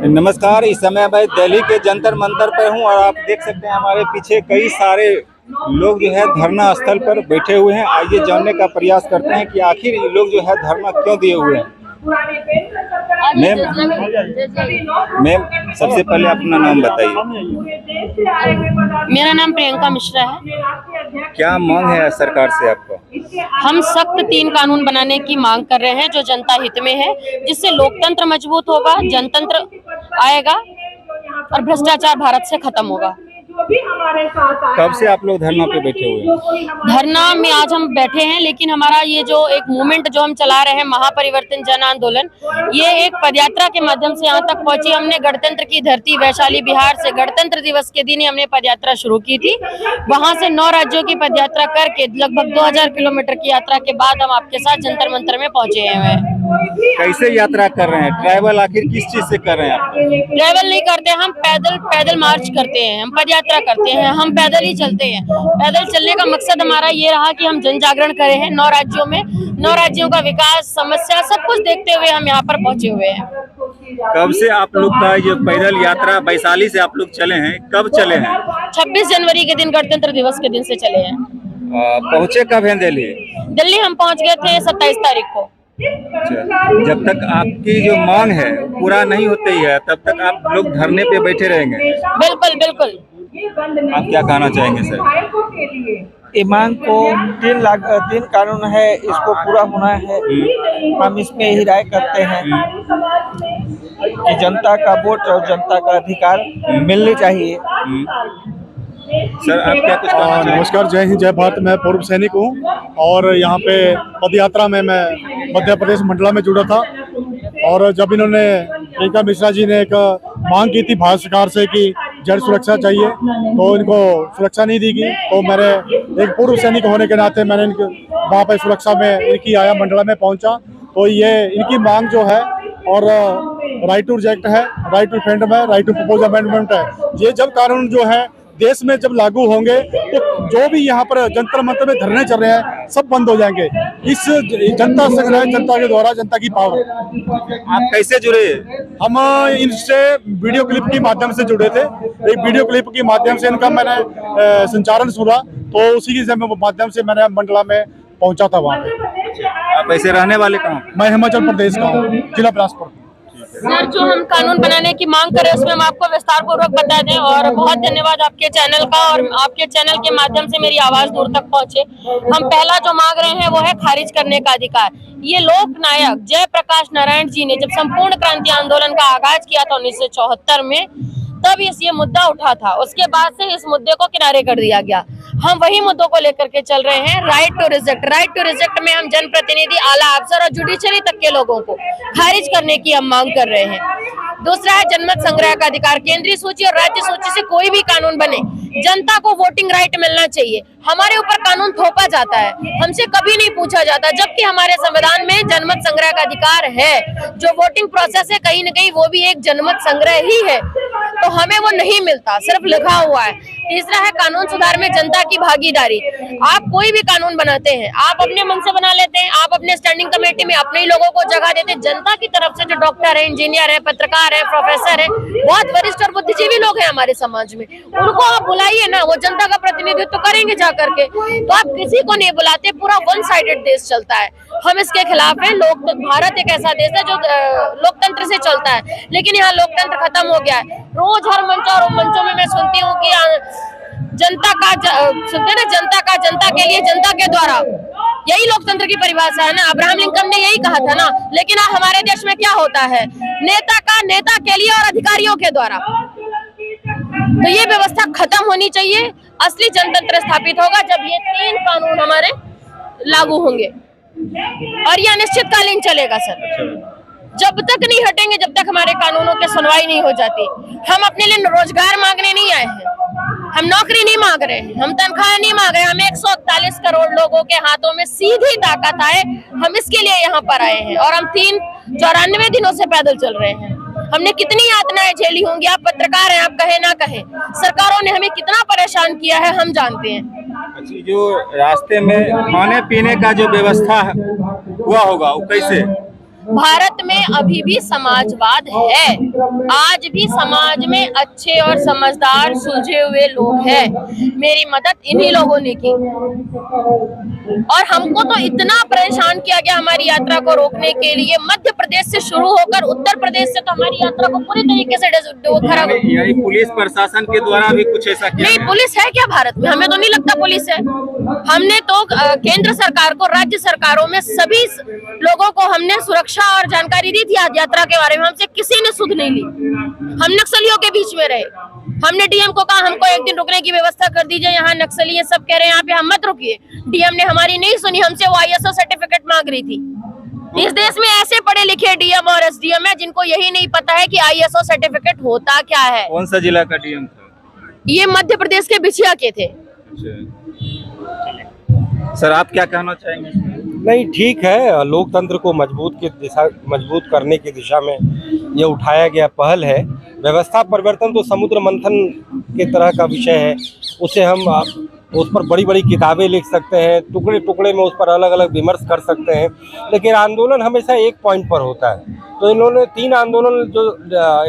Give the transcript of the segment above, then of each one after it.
नमस्कार। इस समय मैं दिल्ली के जंतर मंतर पर हूं और आप देख सकते हैं हमारे पीछे कई सारे लोग जो है धरना स्थल पर बैठे हुए हैं। आइए जानने का प्रयास करते हैं कि आखिर ये लोग जो है धरना क्यों दिए हुए हैं। मैम सबसे पहले अपना नाम बताइए। मेरा नाम प्रियंका मिश्रा है। क्या मांग है सरकार से आपको? हम सख्त 3 कानून बनाने की मांग कर रहे हैं जो जनता हित में है, जिससे लोकतंत्र मजबूत होगा, जनतंत्र आएगा और भ्रष्टाचार भारत से खत्म होगा। कब से आप लोग धरना पे बैठे हुए हैं? धरना में आज हम बैठे हैं, लेकिन हमारा ये जो एक मूवमेंट जो हम चला रहे हैं, महापरिवर्तन जन आंदोलन, ये एक पदयात्रा के माध्यम से यहाँ तक पहुंची। हमने गणतंत्र की धरती वैशाली बिहार से गणतंत्र दिवस के दिन ही हमने पदयात्रा शुरू की थी। वहां से 9 राज्यों की पदयात्रा करके लगभग 2000 किलोमीटर की यात्रा के बाद हम आपके साथ जंतर मंतर में पहुंचे हैं। कैसे यात्रा कर रहे हैं? ट्रैवल आखिर किस चीज से कर रहे हैं आप? ट्रैवल नहीं करते, हम पैदल मार्च करते हैं, हम पदयात्रा करते हैं, हम पैदल ही चलते हैं। पैदल चलने का मकसद हमारा ये रहा कि हम जन जागरण करे हैं 9 राज्यों में। 9 राज्यों का विकास, समस्या, सब कुछ देखते हुए हम यहाँ पर पहुंचे हुए हैं। कब से आप लोग का ये पैदल यात्रा वैशाली से आप लोग चले हैं? कब चले हैं? 26 जनवरी के दिन, गणतंत्र दिवस के दिन से चले हैं। पहुंचे कब हैं दिल्ली? दिल्ली हम पहुंच गए थे 27 तारीख को। अच्छा, जब तक आपकी जो मांग है पूरा नहीं होती है तब तक आप लोग धरने पे बैठे रहेंगे? बिल्कुल बिल्कुल। आप क्या कहना चाहेंगे सर? ये मांग को 3 कानून है, इसको पूरा होना है। हम इसमें ही राय करते हैं कि जनता का वोट और जनता का अधिकार मिलने चाहिए। सर आप क्या कुछ कहना चाहेंगे? नमस्कार, जय हिंद, जय भारत। मैं पूर्व सैनिक हूँ और यहाँ पे पदयात्रा में मैं मध्य प्रदेश मंडला में जुड़ा था। और जब इन्होंने प्रियंका मिश्रा जी ने एक मांग की थी भारत सरकार से कि जल सुरक्षा चाहिए, तो इनको सुरक्षा नहीं दी गई। तो मेरे एक पूर्व सैनिक होने के नाते मैंने इनके वहाँ पे सुरक्षा में इनकी आया, मंडला में पहुँचा। तो ये इनकी मांग जो है और राइट टू रिजेक्ट है, राइट टू रिफरेंडम है, राइट टू प्रपोज अमेंडमेंट है। ये जब कानून जो है देश में जब लागू होंगे तो जो भी यहाँ पर जंतर मंतर में धरने चल रहे हैं सब बंद हो जाएंगे। इस जनता संग्रह, जनता के द्वारा, जनता की पावर। आप कैसे जुड़े? हम इनसे वीडियो क्लिप के माध्यम से जुड़े थे। एक वीडियो क्लिप के माध्यम से इनका मैंने संचालन सुना, तो उसी के माध्यम से मैंने मंडला में पहुंचा था वहाँ पे। आप ऐसे रहने वाले कहाँ? मैं हिमाचल प्रदेश का हूँ, जिला बिलासपुर। सर, जो हम कानून बनाने की मांग करें उसमें हम आपको विस्तार पूर्वक बता दें, और बहुत धन्यवाद आपके चैनल का, और आपके चैनल के माध्यम से मेरी आवाज दूर तक पहुंचे। हम पहला जो मांग रहे हैं वो है खारिज करने का अधिकार। ये लोक नायक जयप्रकाश नारायण जी ने जब संपूर्ण क्रांति आंदोलन का आगाज किया था 1974 में, तब ये मुद्दा उठा था। उसके बाद से इस मुद्दे को किनारे कर दिया गया। हम वही मुद्दों को लेकर के चल रहे हैं। राइट टू रिजेक्ट में हम जनप्रतिनिधि, आला अफसर और जुडिशरी तक के लोगों को खारिज करने की हम मांग कर रहे हैं। दूसरा है जनमत संग्रह का अधिकार। केंद्रीय सूची और राज्य सूची से कोई भी कानून बने, जनता को वोटिंग राइट मिलना चाहिए। हमारे ऊपर कानून थोपा जाता है, हमसे कभी नहीं पूछा जाता, जबकि हमारे संविधान में जनमत संग्रह का अधिकार है। जो वोटिंग प्रोसेस है कहीं न कहीं वो भी एक जनमत संग्रह ही है, तो हमें वो नहीं मिलता, सिर्फ लिखा हुआ है। तीसरा है कानून सुधार में जनता की भागीदारी। आप कोई भी कानून बनाते हैं, आप अपने मन से बना लेते हैं, आप अपने स्टैंडिंग कमेटी में अपने ही लोगों को जगह देते हैं। जनता की तरफ से जो डॉक्टर है, इंजीनियर है, पत्रकार है, प्रोफेसर है, बहुत वरिष्ठ और बुद्धिजीवी लोग हैं हमारे समाज में, उनको आप बुलाइए ना, वो जनता का प्रतिनिधित्व करेंगे जा करके। तो आप किसी को नहीं बुलाते, पूरा वन साइडेड देश चलता है। हम इसके खिलाफ हैं। भारत एक ऐसा देश है जो लोकतंत्र से चलता है, लेकिन यहाँ लोकतंत्र खत्म हो गया है। रोज हर मंचों में मैं सुनती हूँ कि जनता का जनता के लिए, जनता के द्वारा। यही लोकतंत्र की परिभाषा है ना। अब्राहम लिंकन ने यही कहा था ना। लेकिन हमारे देश में क्या होता है? नेता के लिए और अधिकारियों के द्वारा। तो ये व्यवस्था खत्म होनी चाहिए। असली जनतंत्र स्थापित होगा जब ये 3 कानून हमारे लागू होंगे, और यह अनिश्चितकालीन चलेगा सर। जब तक नहीं हटेंगे, जब तक हमारे कानूनों की सुनवाई नहीं हो जाती। हम अपने लिए रोजगार मांगने नहीं आए हैं, हम नौकरी नहीं मांग रहे हैं, हम तनख्वाह नहीं मांग रहे हैं। हम 141 करोड़ लोगों के हाथों में सीधी ताकत आए, हम इसके लिए यहाँ पर आए हैं। और हम 94 दिनों से पैदल चल रहे हैं। हमने कितनी यातनाएं झेली होंगी। आप पत्रकार हैं, आप कहे ना कहे, सरकारों ने हमें कितना परेशान किया है हम जानते हैं। अच्छा, जो रास्ते में खाने पीने का जो व्यवस्था हुआ होगा वो कैसे? भारत में अभी भी समाजवाद है। आज भी समाज में अच्छे और समझदार सुलझे हुए लोग हैं। मेरी मदद इन्हीं लोगों ने की और हमको तो इतना परेशान किया गया हमारी यात्रा को रोकने के लिए। मध्य प्रदेश से शुरू होकर उत्तर प्रदेश से तो हमारी यात्रा को पूरी तरीके से खराब। यानी पुलिस प्रशासन के द्वारा भी कुछ ऐसा किया नहीं, पुलिस है क्या भारत में? हमें तो नहीं लगता पुलिस है। हमने तो केंद्र सरकार को, राज्य सरकारों में सभी लोगों को हमने सुरक्षा और जानकारी दी थी यात्रा के बारे में। हमसे किसी ने सुध नहीं ली। हम नक्सलियों के बीच में रहे। हमने डीएम को कहा हमको एक दिन रुकने की व्यवस्था कर दीजिए, यहाँ नक्सली ये सब कह रहे हैं, यहाँ पे हम मत रुकिए। डीएम ने हमारी नहीं सुनी, हमसे वो ISO सर्टिफिकेट मांग रही थी। इस देश में ऐसे पढ़े लिखे डीएम और SDM है जिनको यही नहीं पता है कि ISO सर्टिफिकेट होता क्या है। कौन सा जिला का डीएम था? ये मध्य प्रदेश के बिछिया के थे। सर आप क्या कहना चाहेंगे? नहीं, ठीक है, लोकतंत्र को मजबूत करने की दिशा में ये उठाया गया पहल है। व्यवस्था परिवर्तन तो समुद्र मंथन के तरह का विषय है। उसे हम उस पर बड़ी बड़ी किताबें लिख सकते हैं, टुकड़े टुकड़े में उस पर अलग अलग विमर्श कर सकते हैं, लेकिन आंदोलन हमेशा एक पॉइंट पर होता है। तो इन्होंने 3 आंदोलन जो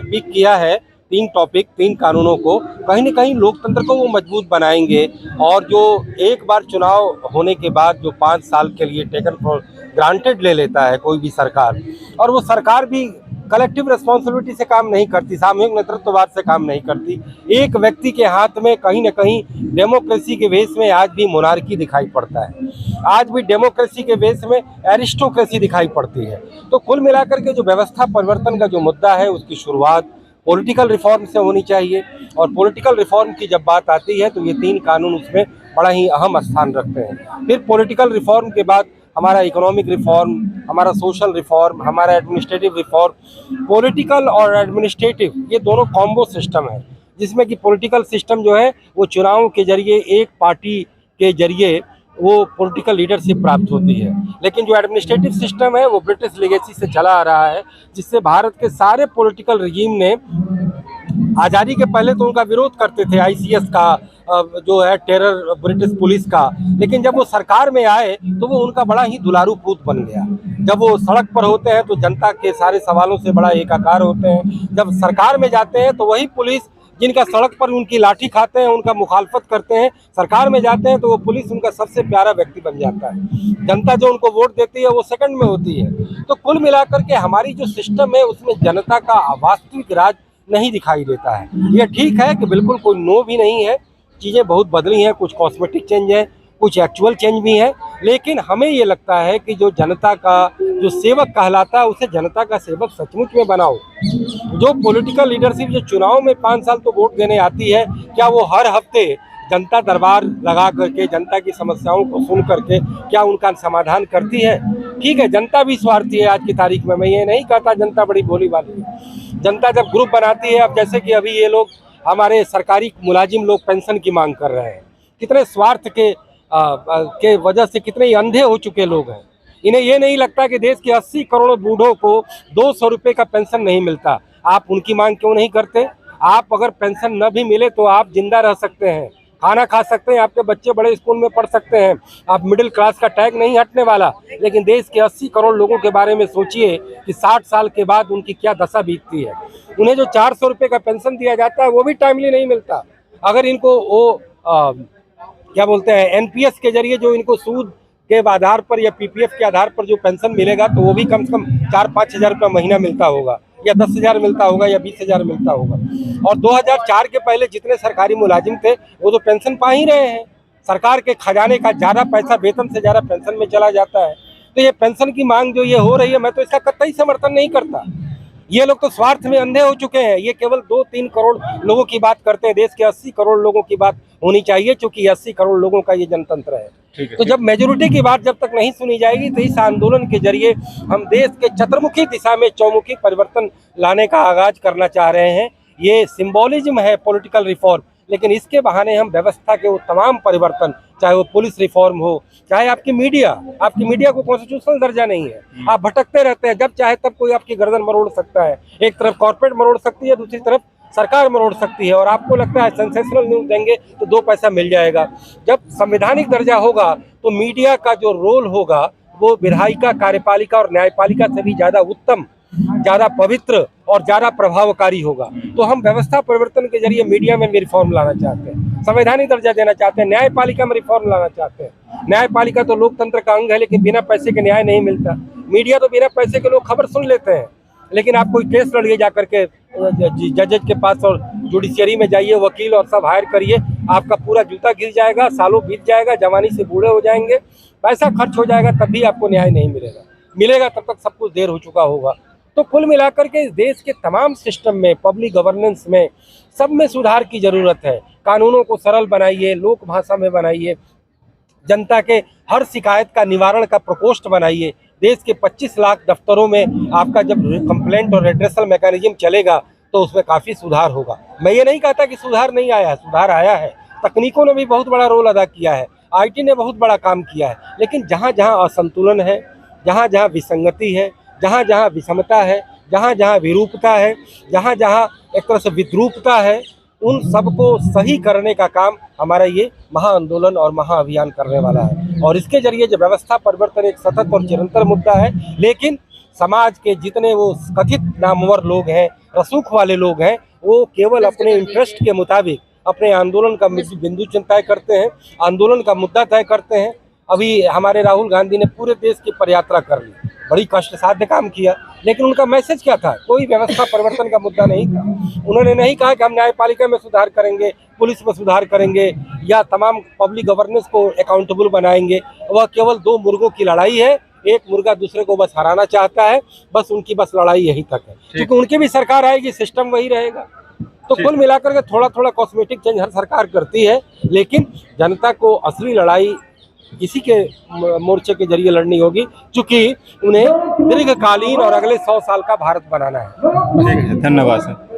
पिक किया है, 3 टॉपिक, 3 कानूनों को कहीं न कहीं लोकतंत्र को वो मजबूत बनाएंगे। और जो एक बार चुनाव होने के बाद जो 5 साल के लिए टेकन फॉर ग्रांटेड ले लेता है कोई भी सरकार, और वो सरकार भी कलेक्टिव रिस्पॉन्सिबिलिटी से काम नहीं करती, सामूहिक नेतृत्ववाद से काम नहीं करती। एक व्यक्ति के हाथ में कहीं न कहीं डेमोक्रेसी के वेश में आज भी मोनार्की दिखाई पड़ता है, आज भी डेमोक्रेसी के वेश में एरिस्टोक्रेसी दिखाई पड़ती है। तो कुल मिलाकर के जो व्यवस्था परिवर्तन का जो मुद्दा है, उसकी शुरुआत पॉलिटिकल रिफॉर्म से होनी चाहिए। और पॉलिटिकल रिफॉर्म की जब बात आती है तो ये 3 कानून उसमें बड़ा ही अहम स्थान रखते हैं। फिर पॉलिटिकल रिफॉर्म के बाद हमारा इकोनॉमिक रिफॉर्म, हमारा सोशल रिफॉर्म, हमारा एडमिनिस्ट्रेटिव रिफॉर्म। पॉलिटिकल और एडमिनिस्ट्रेटिव ये दोनों कॉम्बो सिस्टम है, जिसमें कि पॉलिटिकल सिस्टम जो है वो चुनाव के जरिए एक पार्टी के जरिए वो पॉलिटिकल लीडरशिप प्राप्त होती है। लेकिन जो एडमिनिस्ट्रेटिव सिस्टम है वो ब्रिटिश लेगेसी से चला आ रहा है, जिससे भारत के सारे पॉलिटिकल रिजीम ने आज़ादी के पहले तो उनका विरोध करते थे, ICS का जो है टेरर ब्रिटिश पुलिस का, लेकिन जब वो सरकार में आए तो वो उनका बड़ा ही दुलारू पूत बन गया। जब वो सड़क पर होते हैं तो जनता के सारे सवालों से बड़ा एकाकार होते हैं, जब सरकार में जाते हैं तो वही पुलिस जिनका सड़क पर उनकी लाठी खाते हैं, उनका मुखालफत करते हैं, सरकार में जाते हैं तो वो पुलिस उनका सबसे प्यारा व्यक्ति बन जाता है। जनता जो उनको वोट देती है वो सेकंड में होती है। तो कुल मिलाकर के हमारी जो सिस्टम है उसमें जनता का वास्तविक राज नहीं दिखाई देता है। ये ठीक है कि बिल्कुल कोई नो भी नहीं है, चीज़ें बहुत बदली हैं, कुछ कॉस्मेटिक चेंज है, कुछ एक्चुअल चेंज भी है, लेकिन हमें ये लगता है कि जो जनता का जो सेवक कहलाता है उसे जनता का सेवक सचमुच में बनाओ। जो पॉलिटिकल लीडरशिप जो चुनाव में 5 साल तो वोट देने आती है, क्या वो हर हफ्ते जनता दरबार लगा करके जनता की समस्याओं को सुन करके क्या उनका समाधान करती है? ठीक है, जनता भी स्वार्थी है आज की तारीख में, मैं ये नहीं कहता जनता बड़ी भोली वाली है। जनता जब ग्रुप बनाती है, अब जैसे कि अभी ये लोग हमारे सरकारी मुलाजिम लोग पेंशन की मांग कर रहे हैं, कितने स्वार्थ के वजह से कितने ही अंधे हो चुके लोग हैं। इन्हें ये नहीं लगता कि देश के 80 करोड़ बूढ़ों को 200 रुपये का पेंशन नहीं मिलता। आप उनकी मांग क्यों नहीं करते? आप अगर पेंशन न भी मिले तो आप जिंदा रह सकते हैं, खाना खा सकते हैं, आपके बच्चे बड़े स्कूल में पढ़ सकते हैं, आप मिडिल क्लास का टैग नहीं हटने वाला। लेकिन देश के 80 करोड़ लोगों के बारे में सोचिए कि 60 साल के बाद उनकी क्या दशा बीतती है। उन्हें जो 400 रुपये का पेंशन दिया जाता है वो भी टाइमली नहीं मिलता। अगर इनको वो क्या बोलते हैं NPS के जरिए जो इनको सूद के आधार पर या PPF के आधार पर जो पेंशन मिलेगा तो वो भी कम से कम 4-5 हज़ार रुपये महीना मिलता होगा, या 10,000 मिलता होगा, या 20,000 मिलता होगा। और 2004 के पहले जितने सरकारी मुलाजिम थे वो तो पेंशन पा ही रहे हैं। सरकार के खजाने का ज़्यादा पैसा वेतन से ज़्यादा पेंशन में चला जाता है। तो ये पेंशन की मांग जो ये हो रही है, मैं तो इसका कतई समर्थन नहीं करता। ये लोग तो स्वार्थ में अंधे हो चुके हैं। ये केवल 2-3 करोड़ लोगों की बात करते हैं, देश के 80 करोड़ लोगों की बात होनी चाहिए, क्योंकि 80 करोड़ लोगों का ये जनतंत्र है। तो जब मेजोरिटी की बात जब तक नहीं सुनी जाएगी तो इस आंदोलन के जरिए हम देश के चतुर्मुखी दिशा में चौमुखी परिवर्तन लाने का आगाज करना चाह रहे हैं। ये सिंबॉलिज्म है पॉलिटिकल रिफॉर्म, लेकिन इसके बहाने हम व्यवस्था के वो तमाम परिवर्तन, चाहे वो पुलिस रिफॉर्म हो, चाहे आपकी मीडिया को कॉन्स्टिट्यूशनल दर्जा नहीं है, आप भटकते रहते हैं, जब चाहे तब कोई आपकी गर्दन मरोड़ सकता है। एक तरफ कॉर्पोरेट मरोड़ सकती है, दूसरी तरफ सरकार मरोड़ सकती है, और आपको लगता है सेंसेशनल न्यूज़ देंगे तो 2 पैसा मिल जाएगा। जब संवैधानिक दर्जा होगा तो मीडिया का जो रोल होगा वो विधायिका, कार्यपालिका और न्यायपालिका से भी ज़्यादा उत्तम, ज़्यादा पवित्र और ज़्यादा प्रभावकारी होगा। तो हम व्यवस्था परिवर्तन के जरिए मीडिया में भी रिफॉर्म लाना चाहते हैं, संवैधानिक दर्जा देना चाहते हैं, न्यायपालिका में रिफॉर्म लाना चाहते हैं। न्यायपालिका तो लोकतंत्र का अंग है, लेकिन बिना पैसे के न्याय नहीं मिलता। मीडिया तो बिना पैसे के लोग खबर सुन लेते हैं, लेकिन आप कोई केस लड़िए जा करके जजेज के पास और जुडिशियरी में जाइए, वकील और सब हायर करिए, आपका पूरा जूता गिर जाएगा, सालों बीत जाएगा, जवानी से बूढ़े हो जाएंगे, पैसा खर्च हो जाएगा, तब भी आपको न्याय नहीं मिलेगा तब तक सब कुछ देर हो चुका होगा। तो कुल मिलाकर के इस देश के तमाम सिस्टम में, पब्लिक गवर्नेंस में, सब में सुधार की ज़रूरत है। कानूनों को सरल बनाइए, लोक भाषा में बनाइए, जनता के हर शिकायत का निवारण का प्रकोष्ठ बनाइए। देश के 25 लाख दफ्तरों में आपका जब कंप्लेंट और रेड्रेसल मैकेनिज्म चलेगा तो उसमें काफ़ी सुधार होगा। मैं ये नहीं कहता कि सुधार नहीं आया है, सुधार आया है। तकनीकों ने भी बहुत बड़ा रोल अदा किया है, IT ने बहुत बड़ा काम किया है, लेकिन जहाँ जहाँ असंतुलन है, जहाँ जहाँ विसंगति है, जहाँ जहाँ विषमता है, जहाँ जहाँ विरूपता है, जहाँ जहाँ एक तरह से विद्रूपता है, उन सबको सही करने का काम हमारा ये महाआंदोलन और महाअभियान करने वाला है। और इसके जरिए जो व्यवस्था परिवर्तन एक सतत और चिरंतर मुद्दा है, लेकिन समाज के जितने वो कथित नामवर लोग हैं, रसूख वाले लोग हैं, वो केवल अपने इंटरेस्ट के मुताबिक अपने आंदोलन का बिंदु तय करते हैं, आंदोलन का मुद्दा तय करते हैं। अभी हमारे राहुल गांधी ने पूरे देश की पदयात्रा कर ली, बड़ी कष्ट साध्य काम किया, लेकिन उनका मैसेज क्या था? कोई व्यवस्था परिवर्तन का मुद्दा नहीं था। उन्होंने नहीं कहा कि हम न्यायपालिका में सुधार करेंगे, पुलिस में सुधार करेंगे या तमाम पब्लिक गवर्नेंस को अकाउंटेबल बनाएंगे। वह केवल दो मुर्गों की लड़ाई है, एक मुर्गा दूसरे को बस हराना चाहता है, बस उनकी बस लड़ाई यही तक है, क्योंकि उनकी भी सरकार आएगी, सिस्टम वही रहेगा। तो कुल मिलाकर के थोड़ा थोड़ा कॉस्मेटिक चेंज हर सरकार करती है, लेकिन जनता को असली लड़ाई इसी के मोर्चे के जरिए लड़नी होगी, क्योंकि उन्हें दीर्घकालीन और अगले 100 साल का भारत बनाना है। धन्यवाद सर।